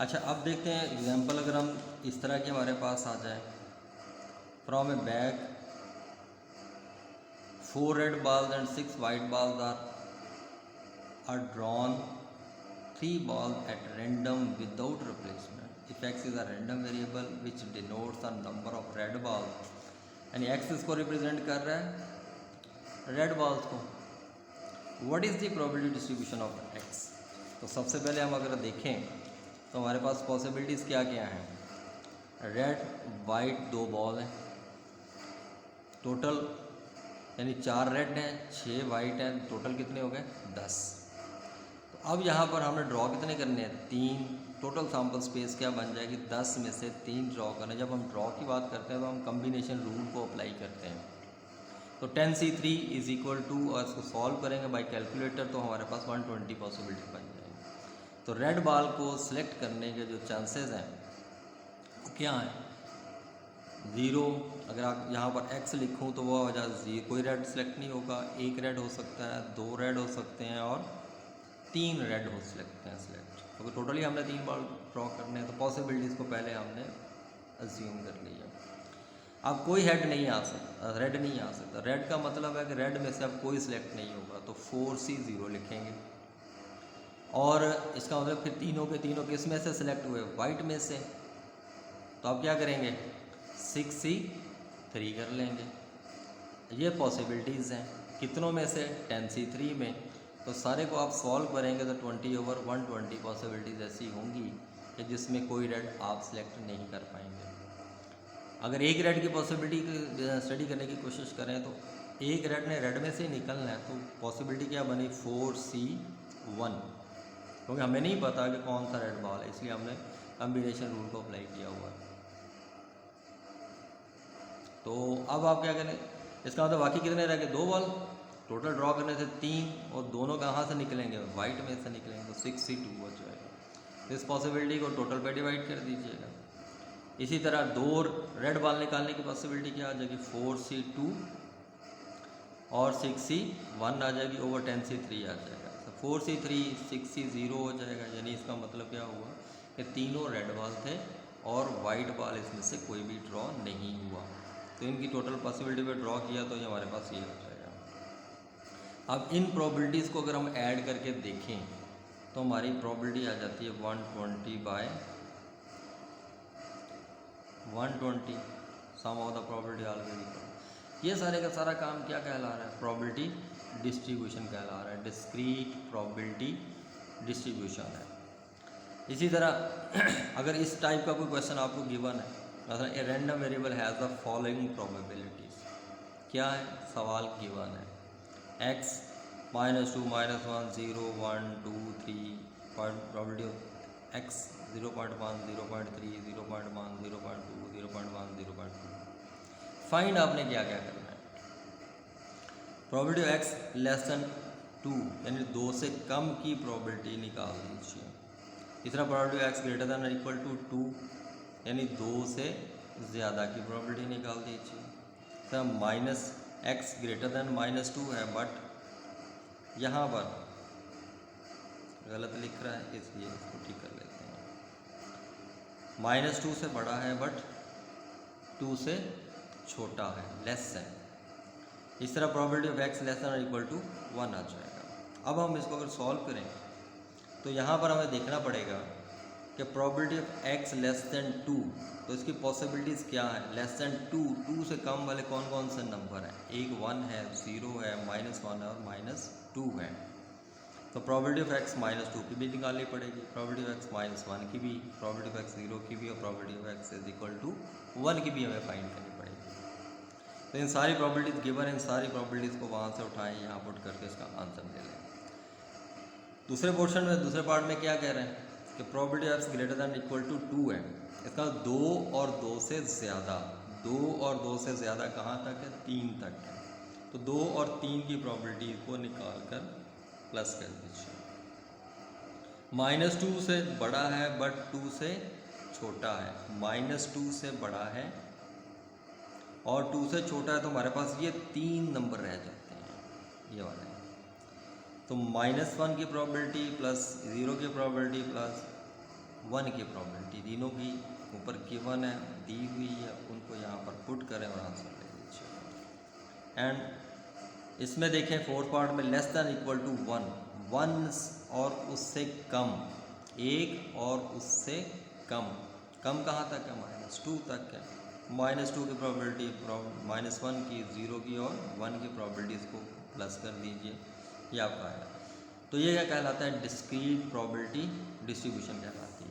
अच्छा, अब देखते हैं एग्जाम्पल। अगर हम इस तरह के हमारे पास आ जाए, from A bag 4 red balls and 6 white balls are drawn, 3 balls at random without replacement. If x is a random variable which denotes the number of red balls, यानी x इसको रिप्रेजेंट कर रहा है रेड बॉल्स को, what is the probability distribution of x। तो सबसे पहले हम अगर देखें तो हमारे पास पॉसिबिलिटीज़ क्या क्या हैं। रेड वाइट 2 बॉल हैं टोटल, यानी 4 रेड हैं 6 वाइट हैं, टोटल कितने हो गए 10। तो अब यहाँ पर हमने ड्रॉ कितने करने हैं 3। टोटल सैम्पल स्पेस क्या बन जाएगी 10 में से 3 ड्रॉ करने। जब हम ड्रॉ की बात करते हैं तो हम कम्बिनेशन रूल को अप्लाई करते हैं। तो 10c3 इज इक्वल टू, और इसको सॉल्व करेंगे बाय कैलकुलेटर तो हमारे पास 120 पॉसिबिलिटी बन जाएगी। तो रेड बॉल को सिलेक्ट करने के जो चांसेस हैं वो क्या हैं 0। अगर आप यहाँ पर x लिखूँ तो वो हो जाए 0, कोई रेड सिलेक्ट नहीं होगा। 1 रेड हो सकता है, 2 रेड हो सकते हैं और 3 रेड हो सकते हैं सिलेक्ट। तो टोटली हमने 3 बॉल ड्रॉ करने हैं, तो पॉसिबिलिटीज़ को पहले हमने अज्यूम कर लिया। अब कोई हेड नहीं आ सकता, रेड नहीं आ सकता। रेड का मतलब है कि रेड में से अब कोई सिलेक्ट नहीं होगा, तो 4c0 लिखेंगे। और इसका मतलब फिर तीनों के तीनों किस में से सिलेक्ट हुए, वाइट में से। तो अब क्या करेंगे 6c3 कर लेंगे। ये पॉसिबिलिटीज़ हैं कितनों में से 10c3 में। तो सारे को आप सॉल्व करेंगे तो 20/120 पॉसिबिलिटीज़ ऐसी होंगी कि जिसमें कोई रेड आप सिलेक्ट नहीं कर पाएंगे। अगर एक रेड की पॉसिबिलिटी स्टडी करने की कोशिश करें तो एक रेड ने रेड में से निकलना है, तो पॉसिबिलिटी क्या बनी 4c1, क्योंकि हमें नहीं पता कि कौन सा रेड बॉल है, इसलिए हमने कम्बिनेशन रूल को अप्लाई किया हुआ है। तो अब आप क्या करें, इसका मतलब बाकी कितने रह गए 2 बॉल। टोटल ड्रॉ करने से 3, और दोनों कहाँ से निकलेंगे वाइट में से निकलेंगे, तो 6c2 हो जाएगा। इस पॉसिबिलिटी को टोटल पे डिवाइड कर दीजिएगा। इसी तरह 2 रेड बॉल निकालने की पॉसिबिलिटी क्या आ जाएगी 4c2 और 6c1 आ जाएगी, ओवर 10c3 आ जाएगा। तो 4c3 6c0 हो जाएगा। यानी इसका मतलब क्या हुआ कि तीनों रेड बॉल थे और वाइट बॉल इसमें से कोई भी ड्रॉ नहीं हुआ। तो इनकी टोटल पॉसिबिलिटी पे ड्रॉ किया तो ये हमारे पास ये हो जाएगा। अब इन प्रोबेबिलिटीज़ को अगर हम ऐड करके देखें तो हमारी प्रोबेबिलिटी आ जाती है 120/120, सम ऑफ द प्रोबेबिलिटी ऑलरेडी। ये सारे का सारा काम क्या कहला रहा है, प्रोबेबिलिटी डिस्ट्रीब्यूशन कहला रहा है, डिस्क्रीट प्रोबेबिलिटी डिस्ट्रीब्यूशन है। इसी तरह अगर इस टाइप का कोई क्वेश्चन आपको गिवन है, मतलब a random variable has the following probabilities, क्या है सवाल गिवन है x -2 -1 0 1 2 3 probability of x 0.1 0.3 0.1 0.2 0.1 0.2। Find आपने क्या क्या करना है, probability of x less then 2 यानी 2 से कम की प्रोबेबिलिटी निकाल दीजिए। इस तरह probability of x greater than equal to 2 यानी 2 से ज़्यादा की प्रोबेबिलिटी निकाल दीजिए। तो माइनस x ग्रेटर देन -2 है, बट यहाँ पर गलत लिख रहा है इसलिए इसको ठीक कर लेते हैं। -2 से बड़ा है बट 2 से छोटा है, लेस है। इस तरह probability of x less than equal to 1 आ जाएगा। अब हम इसको अगर सॉल्व करें तो यहाँ पर हमें देखना पड़ेगा कि probability of x less then 2, तो इसकी पॉसिबिलिटीज़ क्या है लेस देन 2। 2 से कम वाले कौन कौन से नंबर हैं, एक 1 है, 0 है, -1 है और -2 है। तो प्रोबेबिलिटी ऑफ x -2 की भी निकालनी पड़ेगी, प्रोबेबिलिटी ऑफ x -1 की भी, प्रोबेबिलिटी ऑफ x 0 की भी और probability of x is equal to 1 की भी हमें फाइंड करनी पड़ेगी। तो इन सारी प्रोबेबिलिटीज़ गिवन, इन सारी प्रोबेबिलिटीज़ को वहाँ से उठाएँ, यहाँ पुट करके इसका आंसर ले लें। दूसरे पोर्शन में, दूसरे पार्ट में क्या कह रहे हैं कि probability of x greater than equal to 2 है। इसका 2 और 2 से ज़्यादा, 2 और 2 से ज़्यादा कहाँ तक है 3 तक है। तो 2 और 3 की प्रोबेबिलिटी को निकाल कर प्लस कर दीजिए। -2 से बड़ा है बट 2 से छोटा है, -2 से बड़ा है और 2 से छोटा है, तो हमारे पास ये 3 नंबर रह जाते हैं ये वाले। तो -1 की प्रोबेबिलिटी प्लस 0 की प्रोबेबिलिटी प्लस 1 की प्रोबेबिलिटी, तीनों की ऊपर गिवन है, दी हुई है, उनको यहाँ पर पुट करें और आंसर ले लीजिए। एंड इसमें देखें फोर्थ पार्ट में लेस दैन इक्वल टू 1, 1 और उससे कम, 1 और उससे कम, कम कहाँ तक है, -2 तक है। -2 की प्रोबेबिलिटी -1 की, 0 की और 1 की प्रोबेबिलिटी इसको प्लस कर दीजिए, ये आपका आएगा। तो ये क्या कहलाता है, डिस्क्रीट प्रोबेबिलिटी डिस्ट्रीब्यूशन कहलाती है।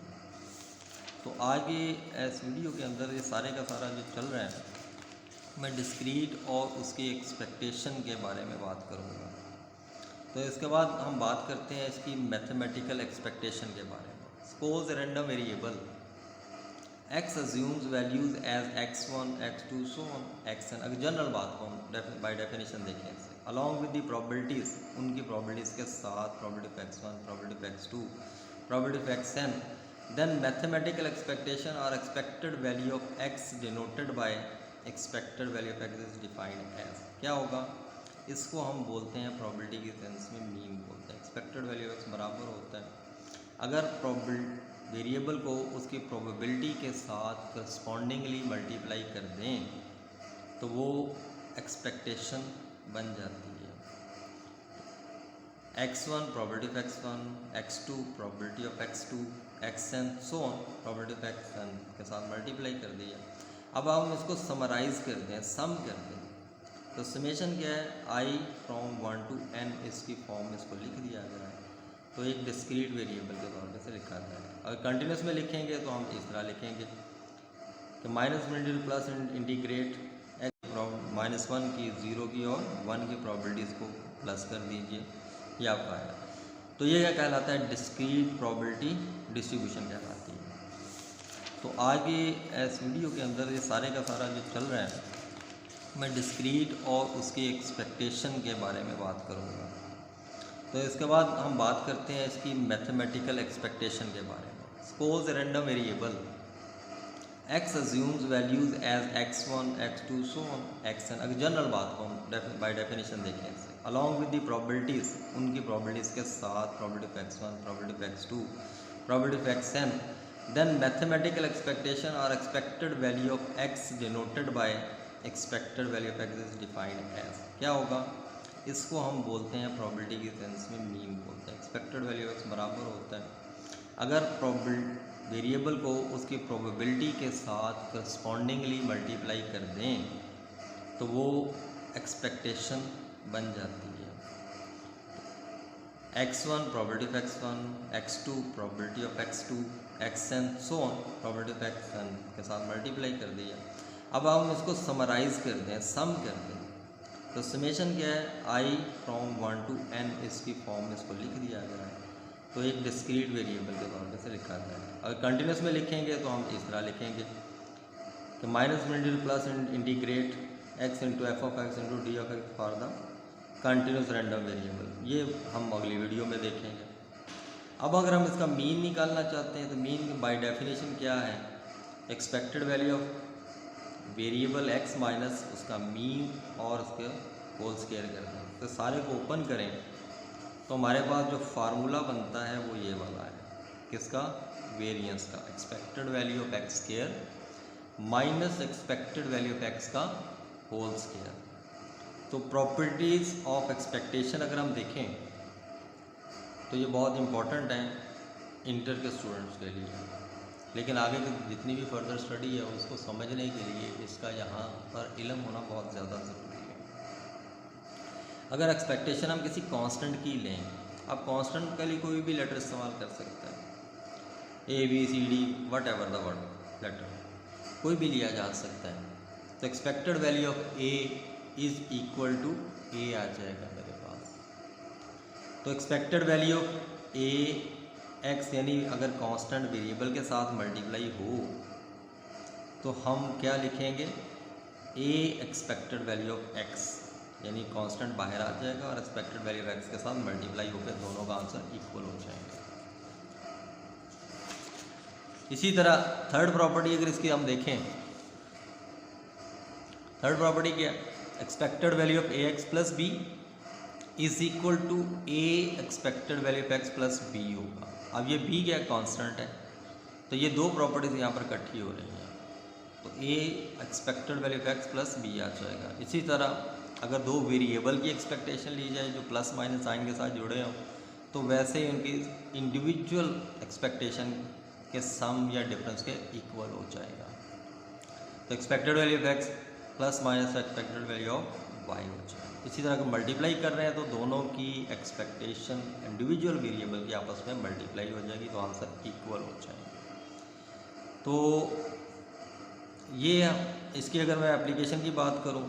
तो आगे इस वीडियो के अंदर ये सारे का सारा जो चल रहा है, मैं डिस्क्रीट और उसकी एक्सपेक्टेशन के बारे में बात करूँगा। तो इसके बाद हम बात करते हैं इसकी मैथमेटिकल एक्सपेक्टेशन के बारे में। Suppose random variable x assumes values as x1, x2, so on, xn। अगर जनरल बात को हम बाय डेफिनेशन देखें इसे, अलॉन्ग विद द प्रोबेबिलिटीज़, उनकी प्रोबेबिलिटीज़ के साथ, probability of x1, probability of x2, probability of xn, then mathematical expectation और expected value of x denoted by expected value of x is defined as, क्या होगा, इसको हम बोलते हैं प्रोबेबिलिटी के सेंस में मीन बोलते हैं। एक्सपेक्टेड वैल्यू x बराबर होता है, अगर वेरिएबल को उसकी प्रोबेबिलिटी के साथ करस्पॉन्डिंगली मल्टीप्लाई कर दें तो वो एक्सपेक्टेशन बन जाती है। x1 probability of x1, x2 probability of x2, xn so on, probability of xn के साथ मल्टीप्लाई कर दिया। अब हम इसको समराइज़ कर दें, सम कर दें, तो समेशन क्या है, i फ्रॉम 1 to n, इसकी फॉर्म में इसको लिख दिया गया है। तो एक डिस्क्रीट वेरिएबल के तौर पे से लिखा जाए। अगर कंटिन्यूस में लिखेंगे तो हम इस तरह लिखेंगे कि minus plus integrate x from -1 की, 0 की और 1 की प्रोबेबिलिटीज़ को प्लस कर दीजिए, ये आपका आएगा। तो ये क्या कहलाता है, डिस्क्रीट प्रोबेबिलिटी डिस्ट्रीब्यूशन कहलाती है। तो आगे इस वीडियो के अंदर ये सारे का सारा जो चल रहा है, मैं डिस्क्रीट और उसकी एक्सपेक्टेशन के बारे में बात करूँगा। तो इसके बाद हम बात करते हैं इसकी मैथमेटिकल एक्सपेक्टेशन के बारे में। Suppose random variable x assumes values as x1, x2, so on, xn। अगर जनरल बात को हम बाय डेफिनेशन देखें इसे, अलॉन्ग विद द प्रोबेबिलिटीज़, उनकी प्रोबेबिलिटीज़ के साथ, probability of x1, probability of x2, probability of xn, then mathematical expectation और expected value of x denoted by expected value of x is defined as, क्या होगा, इसको हम बोलते हैं प्रोबेबिलिटी के सेंस में मीन बोलते हैं। एक्सपेक्टेड वैल्यू x बराबर होता है, अगर वेरिएबल को उसकी प्रोबेबिलिटी के साथ करस्पॉन्डिंगली मल्टीप्लाई कर दें तो वो एक्सपेक्टेशन बन जाती है। x1 probability of x1, x2 probability of x2, xn so on, probability of xn के साथ मल्टीप्लाई कर दिया। अब हम इसको समराइज़ कर दें, सम कर दें, तो समेशन क्या है, i फ्रॉम 1 to n, इसकी फॉर्म में इसको लिख दिया गया है। तो एक डिस्क्रीट वेरिएबल के तौर पे से लिखा जाए। अगर कंटिन्यूस में लिखेंगे तो हम इस तरह लिखेंगे कि minus plus integrate x into F of X into D of x for the continuous random variable, ये हम अगली वीडियो में देखेंगे। अब अगर हम इसका मीन निकालना चाहते हैं तो मीन बाय डेफिनेशन क्या है, expected value of variable x minus उसका मीन और उसके होल स्क्वायर कर दें। तो सारे को ओपन करें तो हमारे पास जो फार्मूला बनता है वो ये वाला है, किसका, वेरिएंस का, expected value of X square minus expected value of X का होल स्क्वायर। तो प्रॉपर्टीज़ ऑफ एक्सपेक्टेशन अगर हम देखें तो ये बहुत इम्पॉर्टेंट है इंटर के स्टूडेंट्स के लिए, लेकिन आगे की जितनी भी फर्दर स्टडी है उसको समझने के लिए इसका यहाँ पर इल्म होना बहुत ज़्यादा ज़रूरी है। अगर एक्सपेक्टेशन हम किसी कांस्टेंट की लें, अब कांस्टेंट के लिए कोई भी लेटर इस्तेमाल कर सकता है, A B C D whatever the word letter कोई भी लिया जा सकता है। तो expected value of A is equal to A आ जाएगा मेरे पास। तो expected value of A X, यानी अगर कांस्टेंट वेरिएबल के साथ मल्टीप्लाई हो तो हम क्या लिखेंगे, ए एक्सपेक्टेड वैल्यू ऑफ एक्स, यानी कांस्टेंट बाहर आ जाएगा और एक्सपेक्टेड वैल्यू ऑफ एक्स के साथ मल्टीप्लाई होकर दोनों का आंसर इक्वल हो जाएगा। इसी तरह थर्ड प्रॉपर्टी अगर इसकी हम देखें, थर्ड प्रॉपर्टी क्या, expected value of A X plus B is equal to A expected value of X plus B होगा। अब ये बी क्या कांस्टेंट है, तो ये दो प्रॉपर्टीज़ यहाँ पर इकट्ठी हो रही हैं, तो A expected value of X plus B आ जाएगा। इसी तरह अगर दो वेरिएबल की एक्सपेक्टेशन ली जाए जो प्लस माइनस साइन के साथ जुड़े हों, तो वैसे ही उनकी इंडिविजुअल एक्सपेक्टेशन के सम या डिफरेंस के इक्वल हो जाएगा। तो expected value of X plus minus expected value of Y हो जाएगा। इसी तरह अगर मल्टीप्लाई कर रहे हैं तो दोनों की एक्सपेक्टेशन इंडिविजुअल वेरिएबल की आपस में मल्टीप्लाई हो जाएगी, तो आंसर इक्वल हो जाएगा। तो ये इसकी अगर मैं एप्लीकेशन की बात करूं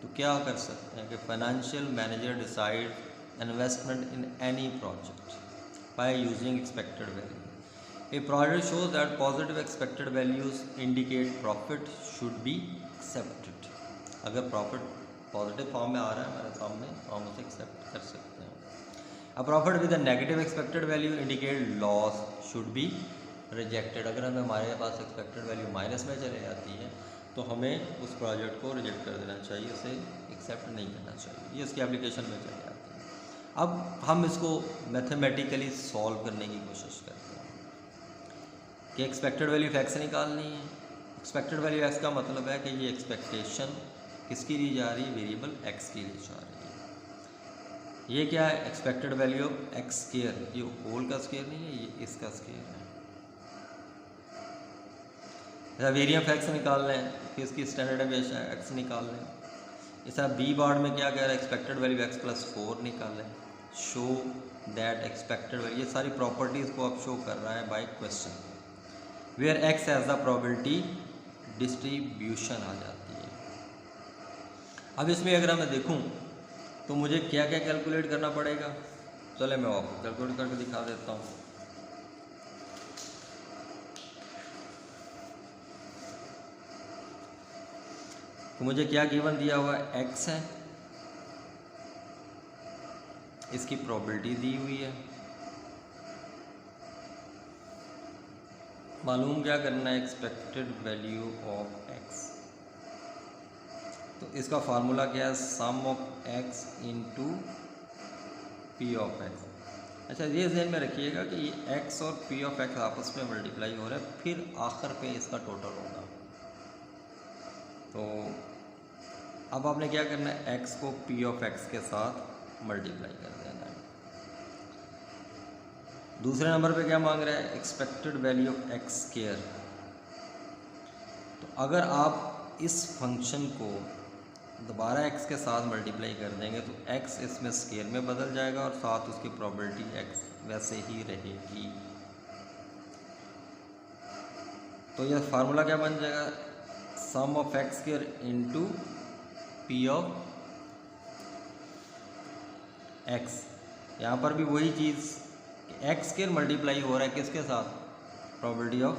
तो क्या कर सकते हैं कि financial manager decide investment in any project by using expected value. A project shows that positive expected values indicate profit should be accepted. अगर प्रॉफिट पॉजिटिव फॉर्म में आ रहा है हमारे सामने तो हम उसे एक्सेप्ट कर सकते हैं। A profit with a negative expected value indicate loss should be rejected. अगर हमें हमारे पास एक्सपेक्टेड वैल्यू माइनस में चले जाती है तो हमें उस प्रोजेक्ट को रिजेक्ट कर देना चाहिए, उसे एक्सेप्ट नहीं करना चाहिए। ये उसकी एप्लीकेशन में चले जाती है। अब हम इसको मैथमेटिकली सॉल्व करने की कोशिश करते हैं कि एक्सपेक्टेड वैल्यू एक्स निकालनी है। एक्सपेक्टेड वैल्यू एक्स का मतलब है कि ये एक्सपेक्टेशन किसकी ली जा रही है, वेरिएबल एक्स की ली जा रही है। ये क्या है, expected value of X square, ये होल का स्क्वायर नहीं है, ये इसका स्क्वायर है। वेरिएंट ऑफ एक्स निकाल लें, फिर इसकी स्टैंडर्ड डेविएशन एक्स निकाल लें। इस बी बार में क्या कह रहा है, एक्सपेक्टेड वैल्यू एक्स प्लस 4 निकाल लें। शो दैट एक्सपेक्टेड वैल्यू, ये सारी प्रॉपर्टीज़ को अब शो कर रहा है by question. Where X has the probability distribution आ जाती है। अब इसमें अगर मैं देखूं तो मुझे क्या क्या कैलकुलेट करना पड़ेगा, चले मैं आपको कैलकुलेट करके दिखा देता हूँ। तो मुझे क्या गिवन दिया हुआ है, एक्स है, इसकी प्रोबेबिलिटी दी हुई है। मालूम क्या करना है, एक्सपेक्टेड वैल्यू ऑफ एक्स। तो इसका फार्मूला क्या है, sum of X into P of X. अच्छा, ये ध्यान में रखिएगा कि ये एक्स और पी ऑफ एक्स आपस में मल्टीप्लाई हो रहा है, फिर आखिर पे इसका टोटल होगा। तो अब आपने क्या करना है, एक्स को पी ऑफ एक्स के साथ मल्टीप्लाई कर देना है। दूसरे नंबर पे क्या मांग रहा है, expected value of X square. तो अगर आप इस फंक्शन को दोबारा एक्स के साथ मल्टीप्लाई कर देंगे तो एक्स इसमें स्क्वायर में बदल जाएगा और साथ उसकी प्रोबेबिलिटी एक्स वैसे ही रहेगी। तो यह फार्मूला क्या बन जाएगा, sum of X square into P of X. यहाँ पर भी वही चीज़, एक्स स्क्वायर मल्टीप्लाई हो रहा है किसके साथ, प्रोबेबिलिटी ऑफ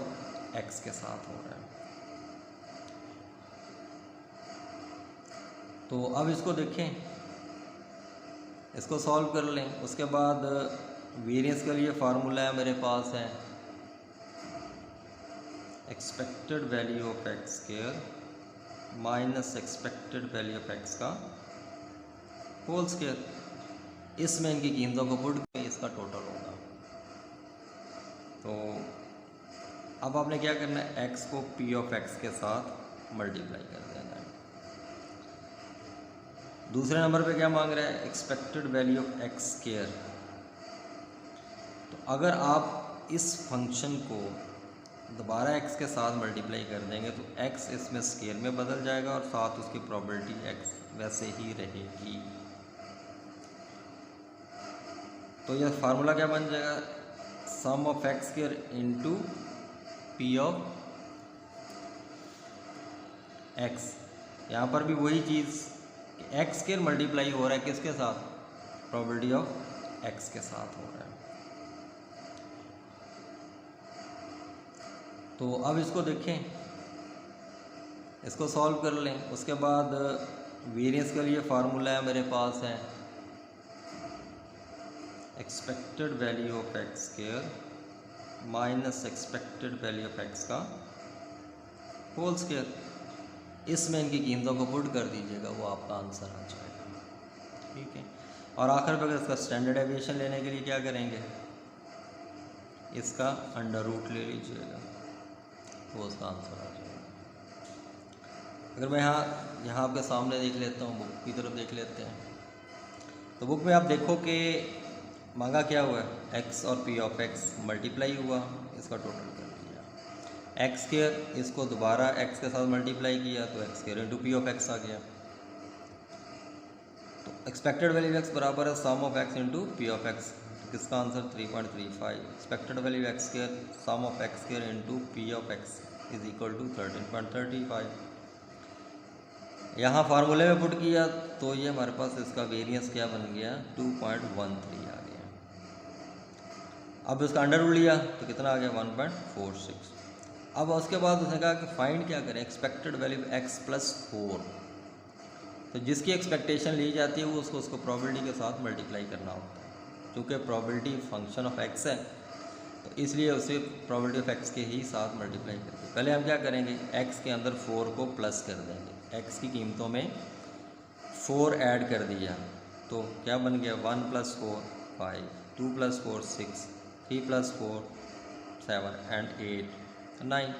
एक्स के साथ हो रहा है। तो अब इसको देखें, इसको सॉल्व कर लें। उसके बाद वेरिएंस के लिए फार्मूला है मेरे पास है expected value of X square minus expected value of X का होल स्क्वायर। इसमें इनकी कीमतों को पुट करके इसका टोटल होगा। तो अब आपने क्या करना है, एक्स को पी ऑफ एक्स के साथ मल्टीप्लाई कर देना है। दूसरे नंबर पे क्या मांग रहा है, expected value of X square. तो अगर आप इस फंक्शन को दोबारा एक्स के साथ मल्टीप्लाई कर देंगे तो एक्स इसमें स्क्वायर में बदल जाएगा और साथ उसकी प्रोबेबिलिटी एक्स वैसे ही रहेगी। तो यह फार्मूला क्या बन जाएगा, sum of X square into P of X. यहाँ पर भी वही चीज़, एक्स स्क्वायर मल्टीप्लाई हो रहा है किसके साथ, प्रोबेबिलिटी ऑफ एक्स के साथ हो रहा है। तो अब इसको देखें, इसको सॉल्व कर लें। उसके बाद वेरिएंस के लिए फार्मूला है मेरे पास है expected value of X square minus expected value of X का होल स्क्वायर। इसमें इनकी कीमतों को पुट कर दीजिएगा, वो आपका आंसर आ जाएगा। ठीक है। और आखिर पर अगर इसका स्टैंडर्ड डेविएशन लेने के लिए क्या करेंगे, इसका अंडर रूट ले लीजिएगा। वो उसका आंसर आ जाएगा। अगर मैं यहाँ आपके सामने देख लेता हूँ, बुक की तरफ देख लेते हैं, तो बुक में आप देखो कि मांगा क्या हुआ है, एक्स और पी ऑफ एक्स मल्टीप्लाई हुआ, इसका टोटल कर दिया। एक्स स्क्वायर, इसको दोबारा एक्स के साथ मल्टीप्लाई किया तो X square into P of X आ गया। तो एक्सपेक्टेड वैल्यू एक्स बराबर है sum of X into P of X, किसका answer 3.35। Expected value X square sum of X square into P of X is equal to 13.35। यहाँ फार्मूले में put किया तो ये हमारे पास इसका वेरिएंस क्या बन गया, 2.13 आ गया। अब इसका अंडर रूट लिया तो कितना आ गया, 1.46। अब उसके बाद उसने कहा कि फाइंड क्या करें, एक्सपेक्टेड वैल्यू एक्स प्लस 4। तो जिसकी एक्सपेक्टेशन ली जाती है वो उसको प्रोबेबिलिटी के साथ मल्टीप्लाई करना होता है। क्योंकि प्रोबेबिलिटी फंक्शन ऑफ एक्स है तो इसलिए उसे प्रोबेबिलिटी ऑफ एक्स के ही साथ मल्टीप्लाई करते हैं। पहले हम क्या करेंगे, एक्स के अंदर 4 को प्लस कर देंगे, एक्स की कीमतों में 4 ऐड कर दिया तो क्या बन गया, 1 + 4 5, 2 + 4 6, 3 + 4 7 एंड 8 9।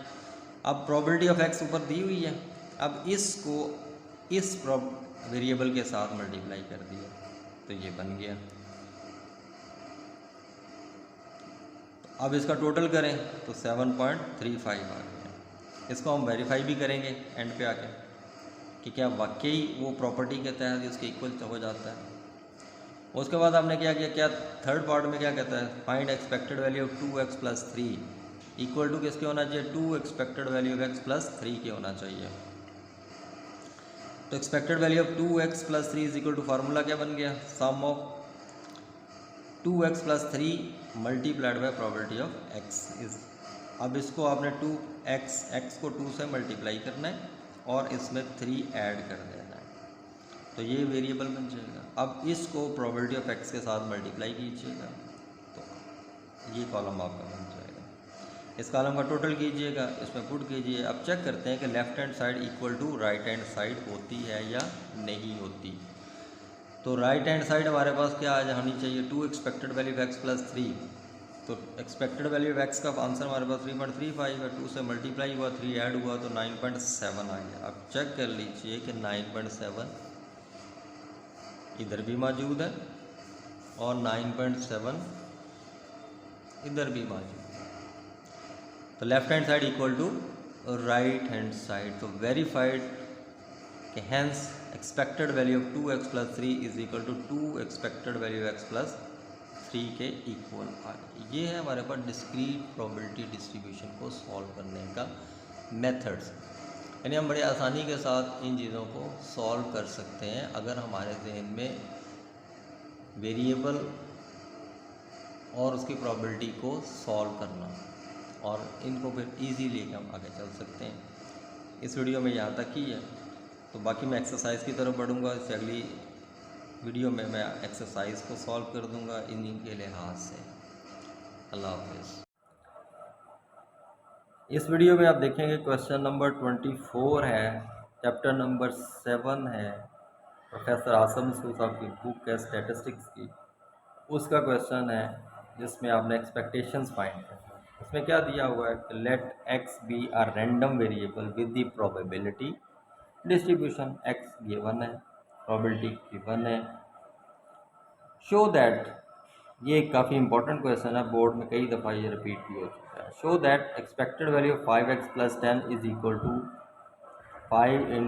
अब प्रोबेबिलिटी ऑफ एक्स ऊपर दी हुई है, अब इसको इस वेरिएबल के साथ मल्टीप्लाई कर दिया तो ये बन गया। अब इसका टोटल करें तो 7.35 आ गया। इसको हम वेरीफाई भी करेंगे एंड पे आके कि क्या वाकई वो प्रॉपर्टी के तहत उसके इक्वल हो जाता है। उसके बाद आपने क्या किया, क्या थर्ड पार्ट में क्या कहता है, find expected value of 2x + 3 equal to किसके होना चाहिए, 2 एक्सपेक्टेड वैल्यू ऑफ x + 3 के होना चाहिए। तो expected value of 2x + 3 is equal to formula क्या बन गया, sum of 2x + 3 multiplied by probability of x is. अब इसको आपने 2x को 2 से मल्टीप्लाई करना है और इसमें 3 ऐड कर देना है तो ये वेरिएबल बन जाएगा। अब इसको प्रोबेबिलिटी ऑफ x के साथ मल्टीप्लाई कीजिएगा तो ये कॉलम आपका बन जाएगा। इस कॉलम का टोटल कीजिएगा, इसमें पुट कीजिए। अब चेक करते हैं कि left hand side equal to right hand side होती है या नहीं होती। तो राइट हैंड साइड हमारे पास क्या आ होनी चाहिए, 2 एक्सपेक्टेड वैल्यू ऑफ x + 3। तो एक्सपेक्टेड वैल्यू ऑफ x का आंसर हमारे पास 3.35 है, 2 से मल्टीप्लाई हुआ, 3 ऐड हुआ तो 9.7 आ गया। अब चेक कर लीजिए कि 9.7 इधर भी मौजूद है और 9.7 इधर भी मौजूद है। तो left hand side equal to right hand side. तो वेरीफाइड कि hence expected value of 2x + 3 is equal to 2 expected value x + 3 के इक्वल आ गया। ये है हमारे पास डिस्क्रीट प्रोबेबिलिटी डिस्ट्रीब्यूशन को सॉल्व करने का मेथड्स। यानी हम बड़ी आसानी के साथ इन चीज़ों को सॉल्व कर सकते हैं अगर हमारे जहन में वेरिएबल और उसकी प्रोबेबिलिटी को सॉल्व करना, और इनको फिर इजीली हम आगे चल सकते हैं। इस वीडियो में यहाँ तक ही है, तो बाकी मैं एक्सरसाइज की तरफ बढ़ूँगा। इससे अगली वीडियो में मैं एक्सरसाइज को सॉल्व कर दूँगा इन के लिहाज से। अल्लाह हाफिज़। इस वीडियो में आप देखेंगे क्वेश्चन नंबर 24 है, चैप्टर नंबर 7 है, प्रोफेसर आसम सूद साहब की बुक है स्टैटिस्टिक्स की, उसका क्वेश्चन है जिसमें आपने एक्सपेक्टेशंस फाइंड करना है। इसमें क्या दिया हुआ है कि let X be a random variable with the probability distribution. X given है, प्रोबेबिलिटी गिवन है, शो दैट, ये काफ़ी इंपॉर्टेंट क्वेश्चन है, बोर्ड में कई दफ़ा ये रिपीट भी हो चुका है। Show that expected value of 5x + 10 is equal to 5 in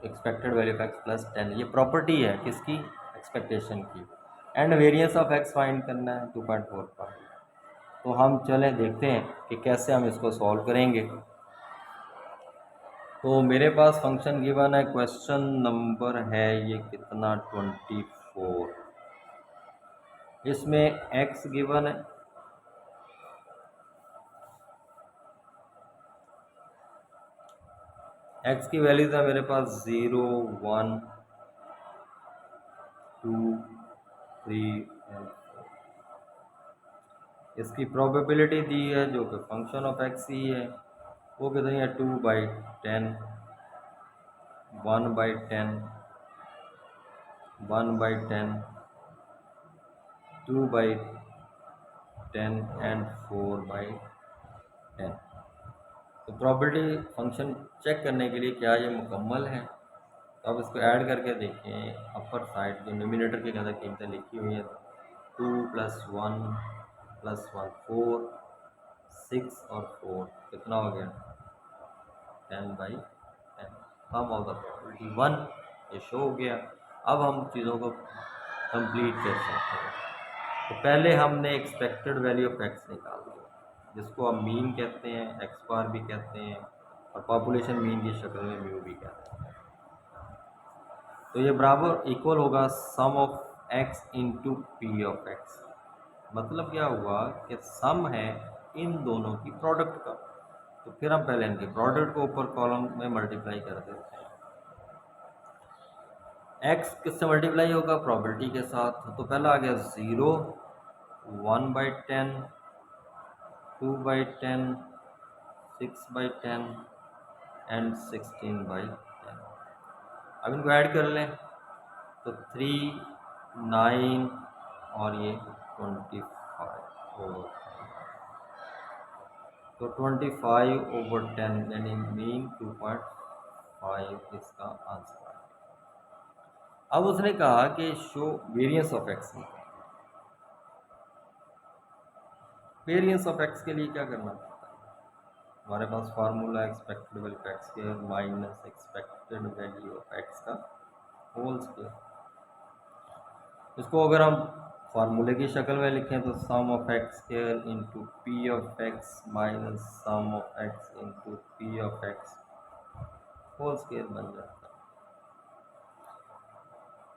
expected value of x + 10। ये प्रॉपर्टी है किसकी, एक्सपेक्टेशन की। And variance of x find करना है 2.45। तो हम चलें देखते हैं कि कैसे हम इसको सॉल्व करेंगे। तो मेरे पास फंक्शन गिवन है, क्वेश्चन नंबर है ये कितना, 24। इसमें x गिवन है, x की वैल्यूज है मेरे पास 0 1 2 3 एंड 4। इसकी प्रोबेबिलिटी दी है जो कि फंक्शन ऑफ x ही है, वो कितनी है 2/10, 1/10, 1/10, 2/10 एंड 4/10। तो प्रोबेबिलिटी फंक्शन चेक करने के लिए क्या ये मुकम्मल है, तो अब इसको ऐड करके देखें। अपर साइड जो नोमिनेटर के अंदर कीमतें लिखी हुई हैं 2 + 1 + 1 4 6 और 4 कितना हो गया 10/10। सम ऑफ द प्रोबेबिलिटी 1 ये शो हो गया। अब हम चीज़ों को कंप्लीट कर सकते हैं। तो पहले हमने एक्सपेक्टेड वैल्यू ऑफ एक्स निकाल दिया, जिसको हम मीन कहते हैं, एक्स बार भी कहते हैं और पॉपुलेशन मीन की शक्ल में म्यू भी कहते हैं। तो ये बराबर इक्वल होगा sum of X into P of X. मतलब क्या हुआ कि सम है इन दोनों की प्रोडक्ट का। तो फिर हम पहले इनके प्रोडक्ट को ऊपर कॉलम में मल्टीप्लाई कर देते हैं। एक्स किससे मल्टीप्लाई होगा प्रोबेबिलिटी के साथ। तो पहला आ गया 0 1/10 2/10 6/10 एंड 16/10। अब इनको ऐड कर लें तो 3 9 और ये 25 ओवर। तो 25/10 यानी मीन 2.5 इसका आंसर है। अब उसने कहा कि show variance of X. Variance of X के लिए क्या करना पड़ता है, हमारे पास formula expected value of X square minus expected value of X का होल स्क्वायर। इसको अगर हम फार्मूले की शक्ल में लिखें तो sum of X square into P of X minus sum of X into P of X whole square बन जाता है।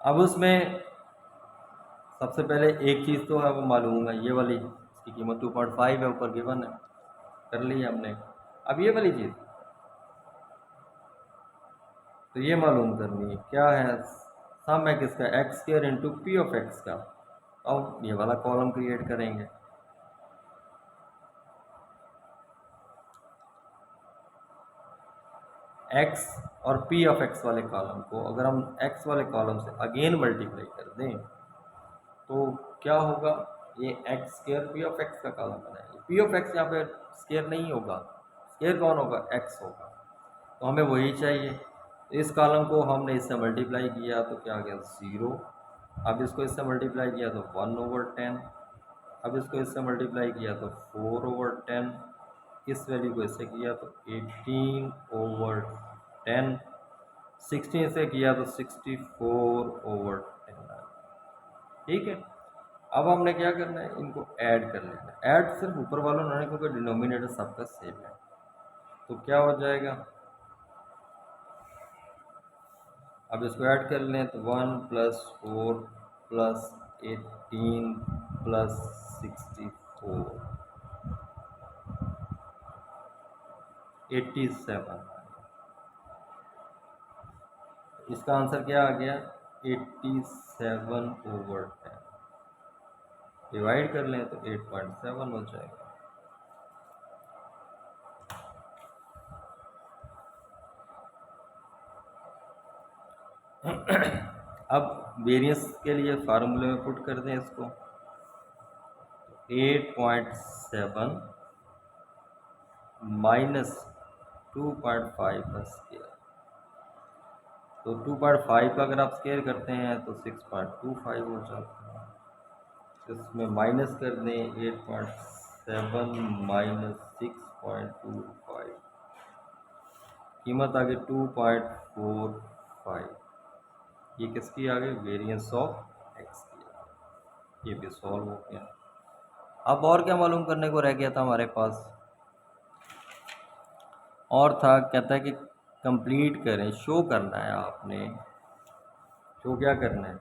अब उसमें सबसे पहले एक चीज़ तो है वो मालूम है, ये वाली इसकी कीमत 2.5 है, ऊपर गिवन है, कर ली हमने। अब ये वाली चीज़ तो ये मालूम करनी है क्या है, सम है किसका x square into P of X का। अब ये वाला कॉलम क्रिएट करेंगे। एक्स और पी ऑफ एक्स वाले कॉलम को अगर हम एक्स वाले कॉलम से अगेन मल्टीप्लाई कर दें तो क्या होगा, ये x square P of X का कॉलम बनाएंगे। पी ऑफ एक्स यहाँ पे स्क्वायर नहीं होगा, स्क्वायर कौन होगा एक्स होगा, तो हमें वही चाहिए। इस कॉलम को हमने इससे मल्टीप्लाई किया तो क्या आ गया 0। अब इसको इससे मल्टीप्लाई किया तो 1/10। अब इसको इससे मल्टीप्लाई किया तो 4/10। इस वैल्यू को इससे किया तो 18/10। 16 से किया तो 64/10। ठीक है। अब हमने क्या करना है, इनको ऐड कर लेना है। ऐड सिर्फ ऊपर वालों ने, क्योंकि डिनोमिनेटर सबका सेम है। तो क्या हो जाएगा, अब इसको ऐड कर लें तो 1 + 4 + 18 + 64 87। इसका आंसर क्या आ गया 87/10। डिवाइड कर लें तो 8.7 हो जाएगा। अब वेरिएंस के लिए फार्मूले में पुट कर दें इसको, 8.7 माइनस 2.5 का स्केयर। तो 2.5 का अगर आप स्केयर करते हैं तो 6.25 हो जाता है। इसमें माइनस कर दें 8.7 माइनस 6.25, कीमत आ गई 2.45। ये किसकी आ गई वेरिएंस ऑफ एक्स की। ये भी सॉल्व हो गया। अब और क्या मालूम करने को रह गया था हमारे पास, और था कहता है कि कंप्लीट करें, शो करना है आपने। शो क्या करना है,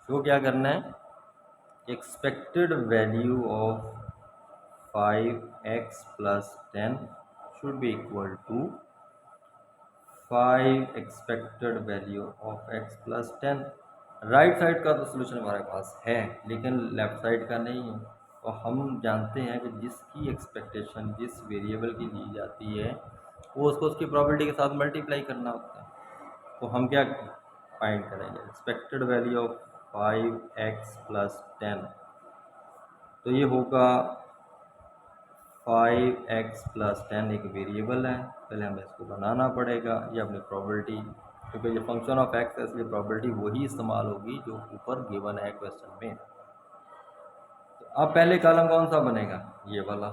शो क्या करना है, expected value of 5x + 10 should be equal to 5 expected value of x + 10। Right side का तो सोल्यूशन हमारे पास है लेकिन लेफ्ट साइड का नहीं है। तो हम जानते हैं कि जिसकी एक्सपेक्टेशन जिस वेरिएबल की दी जाती है वो उसको उसकी प्रोबेबिलिटी के साथ मल्टीप्लाई करना होता है। तो हम क्या फाइंड करेंगे, एक्सपेक्टेड वैल्यू ऑफ 5x + 10। तो तो ये होगा 5x + 10 एक वेरिएबल है, पहले हमें इसको बनाना पड़ेगा। ये अपनी प्रॉपर्टी, क्योंकि ये फंक्शन ऑफ एक्स है इसलिए प्रॉपर्टी वही इस्तेमाल होगी जो ऊपर गिवन है क्वेश्चन में। तो अब पहले कॉलम कौन सा बनेगा, ये वाला।